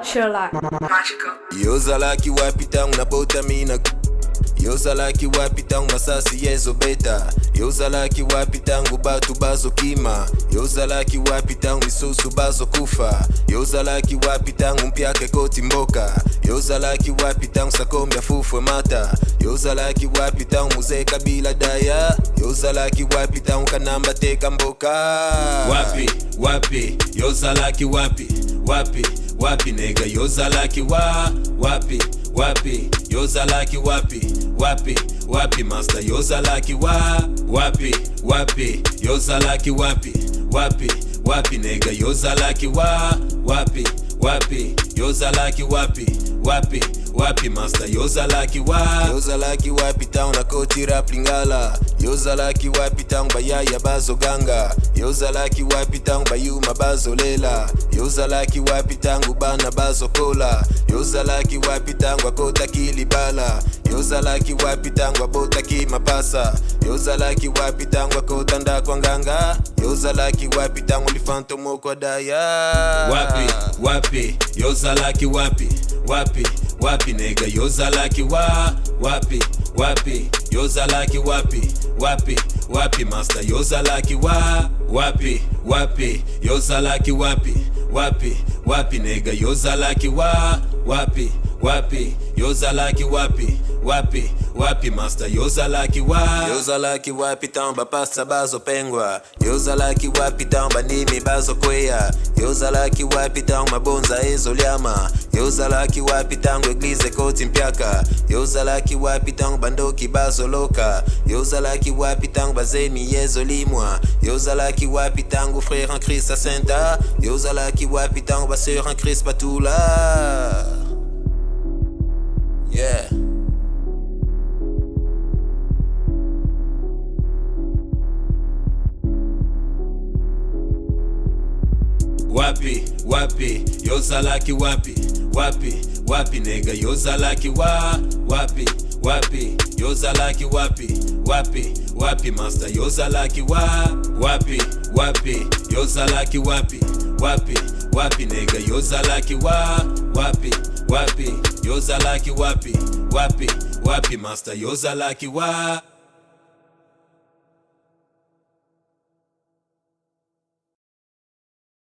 Sherlock. Magical. Yozalaki wapi tangu na bota mina. Yozalaki wapi tangu masasi yezo beta. Yozalaki wapi tangu batu bazo kima. Yozalaki wapi tangu isusu bazo kufa. Yozalaki wapi tangu mpyake koti mboka. Yozalaki wapi tangu sakombe fufwe mata. Yozalaki wapi tangu muze kabila daya. Yozalaki wapi tangu kanamba teka mboka. Wapi Yozalaki wapi nega. Yozalaki wapi Yozalaki wapi master. Yozalaki wapi Yozalaki wapi nega. Yozalaki wapi Yozalaki wapi master. Yozalaki wapi tangu na koti rap lingala. Yozalaki wapi tangu bayaya bazo ganga. Yozalaki wapi tangu bayuma bazo lela. Yozalaki wapi tangu bana bazo kola. Yozalaki wapi tangu akota kilibala. Yozalaki wapi tangu abota kimapasa. Yozalaki wapi tangu akota nda kwa nganga. Yozalaki wapi tangu lifantomo kwa daya. Wapi Yozalaki wapi nega. Yozalaki wapi Yozalaki wapi master. Yozalaki wapi Yozalaki wapi nega. Yozalaki wapi Yozalaki wapi master. Yozalaki wapi tamba pasta bazo pengwa. Yozalaki wapi tamba nimi bazo kwea. Yozalaki wapi tamba mabonza ezo liama. Yozalaki wapi tangu eglize koti mpyaka. Yozalaki wapi tangu bandoki bazo loka. Yozalaki wapi tangu bazemi yezo limwa. Yozalaki wapi tangu frère en Christ a Saint-A. Yozalaki wapi tangu baseur en Christ batula. Yeah. Wapi Yozalaki wapi nega. Yozalaki wapi Yozalaki wapi master. Yozalaki wapi Yozalaki wapi nega. Yozalaki wapi Yozalaki wapi master. Yozalaki